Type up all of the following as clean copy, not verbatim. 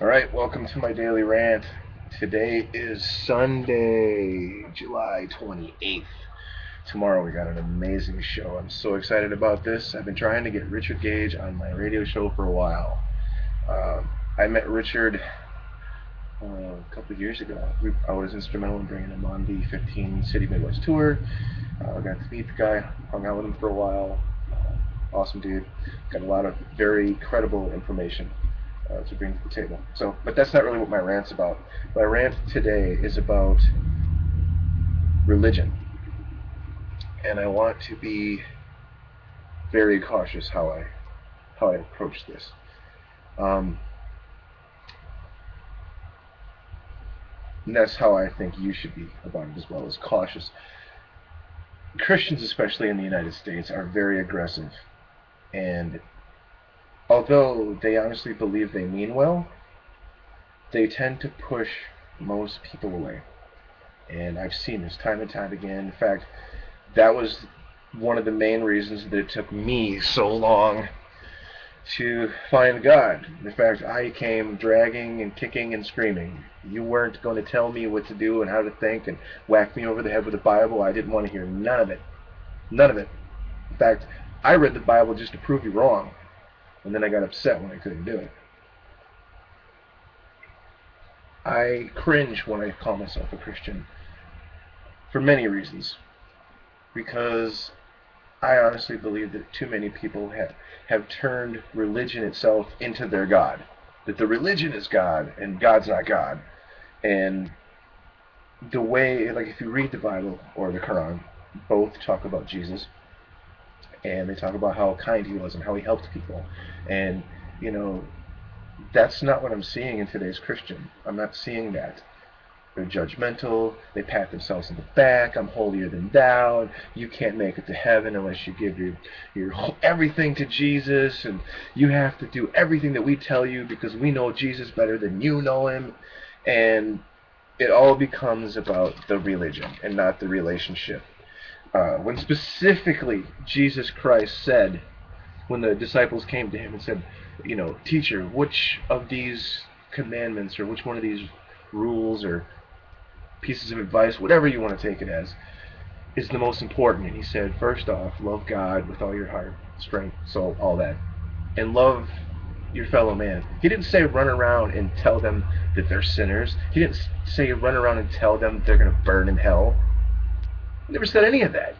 Alright, welcome to my daily rant. Today is Sunday, July 28th. Tomorrow we got an amazing show. I'm so excited about this. I've been trying to get Richard Gage on my radio show for a while. I met Richard a couple of years ago. I was instrumental in bringing him on the 15 City Midwest tour. I got to meet the guy, hung out with him for a while. Awesome dude. Got a lot of very credible information to bring to the table. But that's not really what my rant's about. My rant today is about religion, and I want to be very cautious how I approach this. And that's how I think you should be about it as well, as cautious. Christians, especially in the United States, are very aggressive, and although they honestly believe they mean well, they tend to push most people away. And I've seen this time and time again. In fact, that was one of the main reasons that it took me so long to find God. In fact, I came dragging and kicking and screaming. You weren't going to tell me what to do and how to think and whack me over the head with the Bible. I didn't want to hear none of it. None of it. In fact, I read the Bible just to prove you wrong, and then I got upset when I couldn't do it. I cringe when I call myself a Christian for many reasons. Because I honestly believe that too many people have turned religion itself into their God. That the religion is God and God's not God. And the way, like if you read the Bible or the Quran, both talk about Jesus, and they talk about how kind he was and how he helped people. And, you know, that's not what I'm seeing in today's Christian. I'm not seeing that. They're judgmental. They pat themselves in the back. I'm holier than thou. And you can't make it to heaven unless you give your everything to Jesus. And you have to do everything that we tell you because we know Jesus better than you know him. And it all becomes about the religion and not the relationship. When specifically Jesus Christ said, when the disciples came to him and said, teacher, which of these commandments or which one of these rules or pieces of advice, whatever you want to take it as, is the most important? And he said, first off, love God with all your heart, strength, soul, all that. And love your fellow man. He didn't say run around and tell them that they're sinners. He didn't say run around and tell them that they're going to burn in hell. He never said any of that.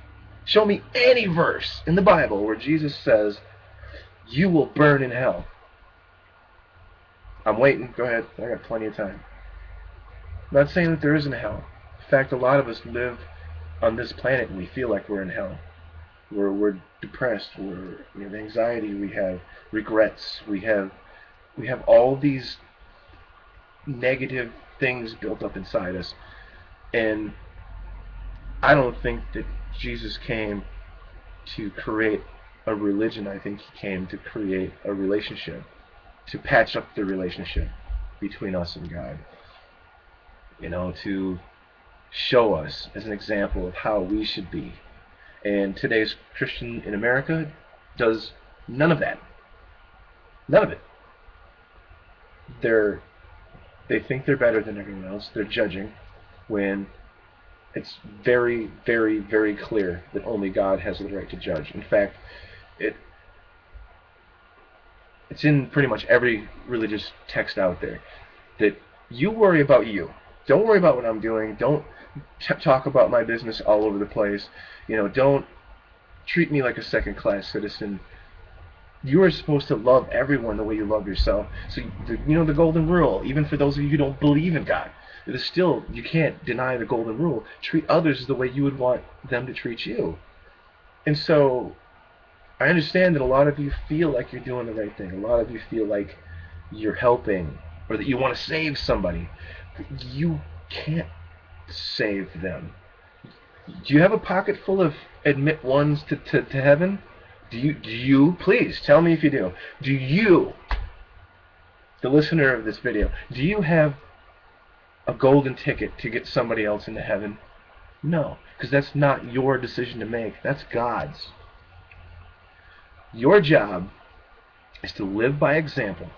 Show me any verse in the Bible where Jesus says, you will burn in hell. I'm waiting. Go ahead. I got plenty of time. I'm not saying that there isn't a hell. In fact, a lot of us live on this planet and we feel like we're in hell. We're depressed. We have anxiety. We have regrets. We have all these negative things built up inside us. And I don't think that Jesus came to create a religion. I think he came to create a relationship, to patch up the relationship between us and God. To show us as an example of how we should be. And today's Christian in America does none of that. None of it. They think they're better than everyone else. They're judging when it's very, very, very clear that only God has the right to judge. In fact, it's in pretty much every religious text out there that you worry about you. Don't worry about what I'm doing. Don't talk about my business all over the place. Don't treat me like a second-class citizen. You are supposed to love everyone the way you love yourself. So, the golden rule, even for those of you who don't believe in God, it is still, you can't deny the golden rule. Treat others the way you would want them to treat you. And so, I understand that a lot of you feel like you're doing the right thing. A lot of you feel like you're helping or that you want to save somebody. You can't save them. Do you have a pocket full of admit ones to heaven? Do you, please tell me if you do. Do you, the listener of this video, do you have a golden ticket to get somebody else into heaven? No, because that's not your decision to make. That's God's. Your job is to live by example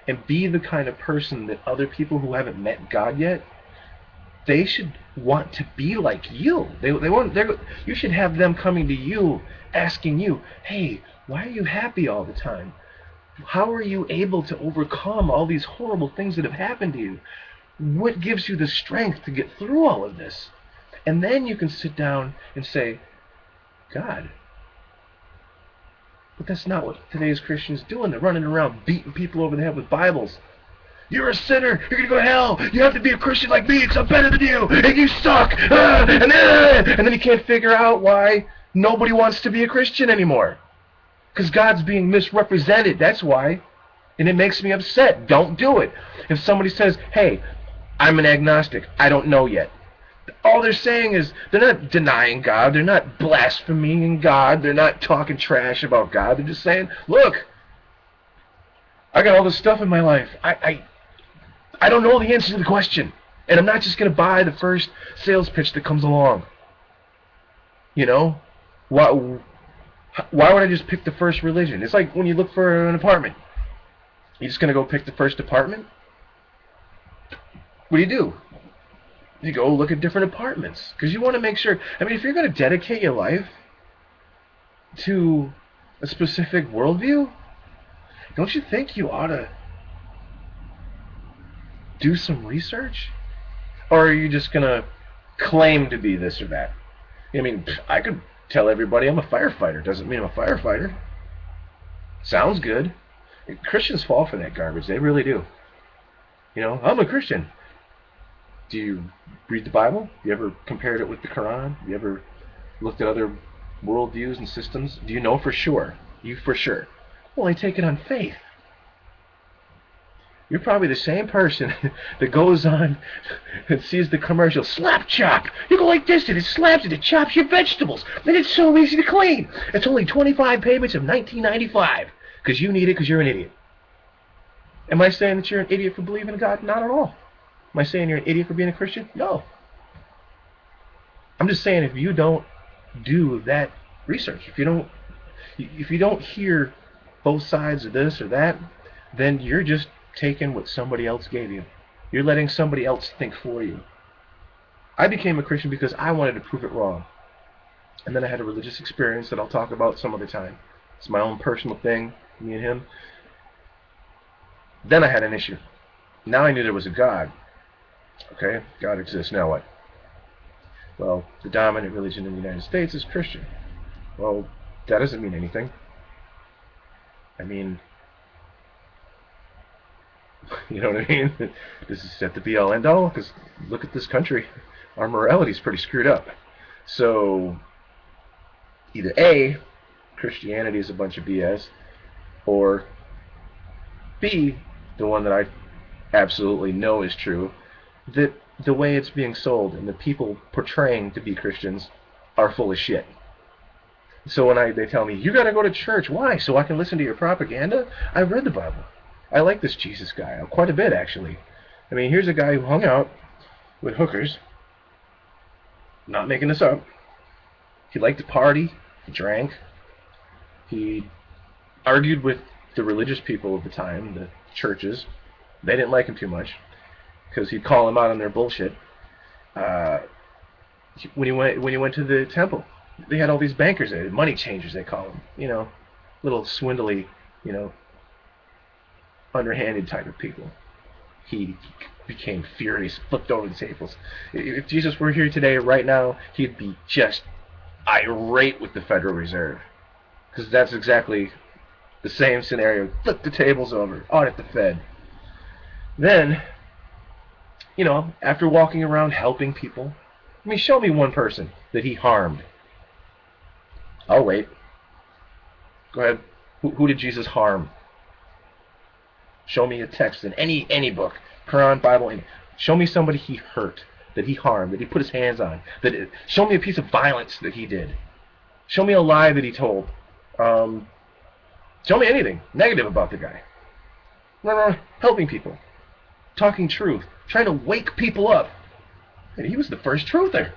and be the kind of person that other people who haven't met God yet, they should want to be like you. You should have them coming to you, asking you, hey, why are you happy all the time? How are you able to overcome all these horrible things that have happened to you? What gives you the strength to get through all of this? And then you can sit down and say, God, but that's not what today's Christians doing. They're running around beating people over the head with Bibles. You're a sinner. You're going to go to hell. You have to be a Christian like me because I'm better than you. And you suck. And then you can't figure out why nobody wants to be a Christian anymore. Because God's being misrepresented. That's why. And it makes me upset. Don't do it. If somebody says, hey, I'm an agnostic, I don't know yet. All they're saying is, they're not denying God. They're not blaspheming God. They're not talking trash about God. They're just saying, look, I got all this stuff in my life. I don't know the answer to the question. And I'm not just going to buy the first sales pitch that comes along. You know? Why would I just pick the first religion? It's like when you look for an apartment. You're just going to go pick the first apartment? What do? You go look at different apartments. Because you want to make sure... I mean, if you're going to dedicate your life to a specific worldview, don't you think you ought to do some research? Or are you just going to claim to be this or that? I mean, I could tell everybody I'm a firefighter. Doesn't mean I'm a firefighter. Sounds good. Christians fall for that garbage. They really do. You know, I'm a Christian. Do you read the Bible? You ever compared it with the Quran? You ever looked at other worldviews and systems? Do you know for sure? You for sure. Well, I take it on faith. You're probably the same person that goes on and sees the commercial, slap chop. You go like this and it slaps and it chops your vegetables. And it's so easy to clean. It's only 25 payments of $19.95 because you need it because you're an idiot. Am I saying that you're an idiot for believing in God? Not at all. Am I saying you're an idiot for being a Christian? No. I'm just saying if you don't do that research, if you don't hear both sides of this or that, then you're just taking what somebody else gave you. You're letting somebody else think for you. I became a Christian because I wanted to prove it wrong. And then I had a religious experience that I'll talk about some other time. It's my own personal thing, me and him. Then I had an issue. Now I knew there was a God. Okay, God exists. Now what? Well, the dominant religion in the United States is Christian. Well, that doesn't mean anything. I mean, you know what I mean? This is set to be all end all, because look at this country. Our morality is pretty screwed up. So, either A, Christianity is a bunch of BS, or B, the one that I absolutely know is true, that the way it's being sold and the people portraying to be Christians are full of shit. So when they tell me, you gotta go to church, why? So I can listen to your propaganda? I've read the Bible. I like this Jesus guy, quite a bit actually. I mean, here's a guy who hung out with hookers, not making this up. He liked to party, he drank, he argued with the religious people of the time, the churches. They didn't like him too much, because he'd call them out on their bullshit. When he went to the temple, they had all these bankers there, money changers they call them, you know, little swindly, you know, underhanded type of people. He became furious, flipped over the tables. If Jesus were here today, right now, he'd be just irate with the Federal Reserve, because that's exactly the same scenario. Flip the tables over, audit the Fed. Then, you know, after walking around helping people, I mean, show me one person that he harmed. I'll wait. Go ahead. Who did Jesus harm? Show me a text in any book, Quran, Bible, any. Show me somebody he hurt, that he harmed, that he put his hands on. Show me a piece of violence that he did. Show me a lie that he told. Show me anything negative about the guy. No, helping people, talking truth, trying to wake people up. And he was the first truther.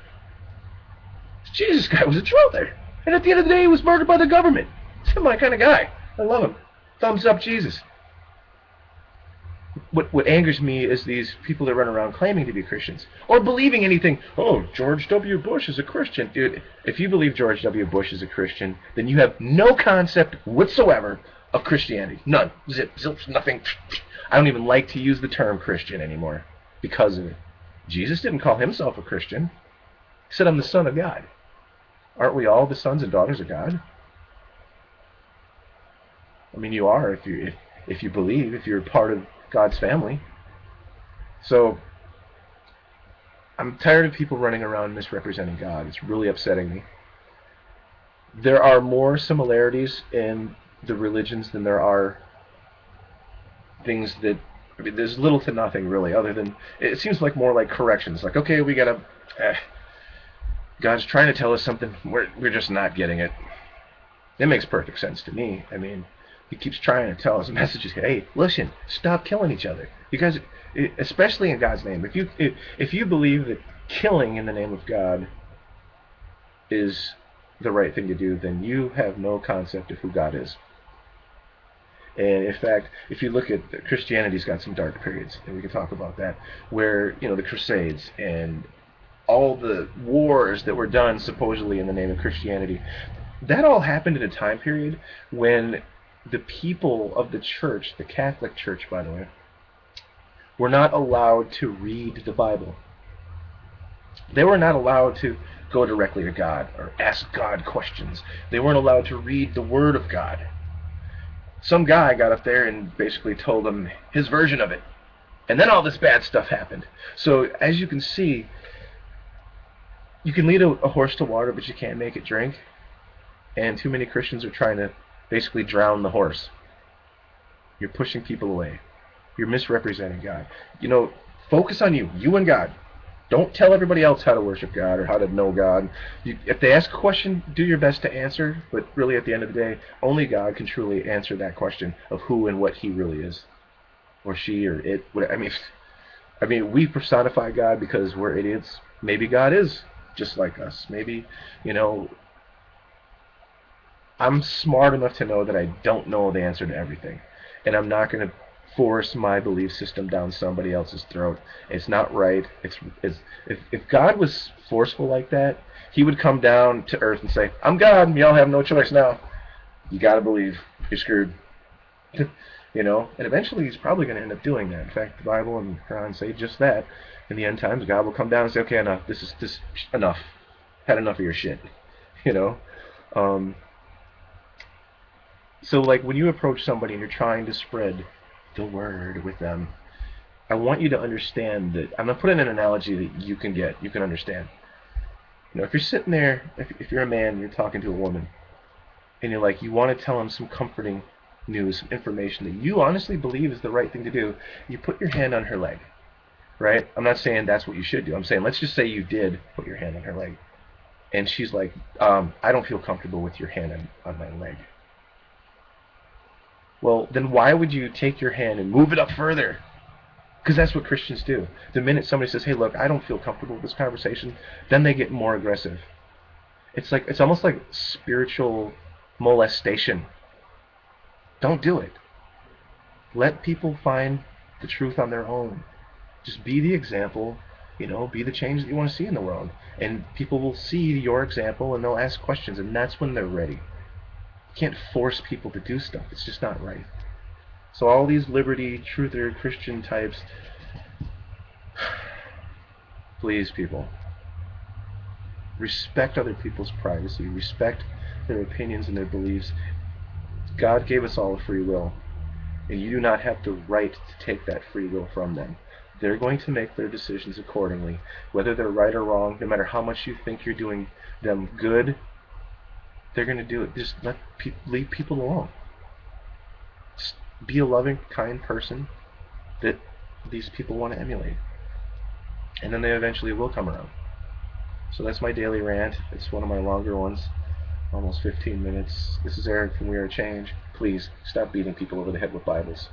Jesus guy was a truther. And at the end of the day, he was murdered by the government. He's my kind of guy. I love him. Thumbs up, Jesus. what angers me is these people that run around claiming to be Christians or believing anything. Oh, George W. Bush is a Christian. Dude, if you believe George W. Bush is a Christian, then you have no concept whatsoever of Christianity. None. Zip, zilch, nothing. I don't even like to use the term Christian anymore because of it. Jesus didn't call himself a Christian. He said, I'm the Son of God. Aren't we all the sons and daughters of God? I mean, you are if you believe, if you're part of God's family. So I'm tired of people running around misrepresenting God. It's really upsetting me. There are more similarities in the religions than there are things that, I mean, there's little to nothing really, other than it seems like more like corrections. Like, okay, we gotta, God's trying to tell us something. We're just not getting it. It makes perfect sense to me. I mean, he keeps trying to tell us messages. Hey, listen, stop killing each other. You guys, especially in God's name. If you believe that killing in the name of God is the right thing to do, then you have no concept of who God is. And in fact, if you look at Christianity's got some dark periods, and we can talk about that, where the Crusades and all the wars that were done supposedly in the name of Christianity, that all happened in a time period when the people of the church, the Catholic Church, by the way, were not allowed to read the Bible. They were not allowed to go directly to God or ask God questions. They weren't allowed to read the Word of God. Some guy got up there and basically told them his version of it. And then all this bad stuff happened. So as you can see, you can lead a horse to water, but you can't make it drink. And too many Christians are trying to basically drown the horse. You're pushing people away. You're misrepresenting God. Focus on you and God. Don't tell everybody else how to worship God or how to know God. If they ask a question, do your best to answer, but really at the end of the day, only God can truly answer that question of who and what he really is. Or she or it. I mean, we personify God because we're idiots. Maybe God is just like us. Maybe, I'm smart enough to know that I don't know the answer to everything. And I'm not going to force my belief system down somebody else's throat. It's not right. If God was forceful like that, he would come down to earth and say, I'm God, and y'all have no choice now. You got to believe. You're screwed. And eventually he's probably going to end up doing that. In fact, the Bible and the Quran say just that. In the end times, God will come down and say, okay, enough. This is enough. Had enough of your shit. So like when you approach somebody and you're trying to spread the word with them, I want you to understand that I'm going to put in an analogy that you can understand. If you're sitting there, if you're a man and you're talking to a woman, and you want to tell them some comforting news, some information that you honestly believe is the right thing to do, you put your hand on her leg, right? I'm not saying that's what you should do. I'm saying let's just say you did put your hand on her leg, and she's like, I don't feel comfortable with your hand on my leg. Well, then why would you take your hand and move it up further? Because that's what Christians do. The minute somebody says, hey, look, I don't feel comfortable with this conversation, then they get more aggressive. It's almost like spiritual molestation. Don't do it. Let people find the truth on their own. Just be the example, be the change that you want to see in the world. And people will see your example and they'll ask questions, and that's when they're ready. You can't force people to do stuff. It's just not right. So all these liberty, truther, Christian types, please, people, respect other people's privacy. Respect their opinions and their beliefs. God gave us all a free will, and you do not have the right to take that free will from them. They're going to make their decisions accordingly, whether they're right or wrong. No matter how much you think you're doing them good, they're going to do it. Just leave people alone. Just be a loving, kind person that these people want to emulate. And then they eventually will come around. So that's my daily rant. It's one of my longer ones, almost 15 minutes. This is Eric from We Are Change. Please, stop beating people over the head with Bibles.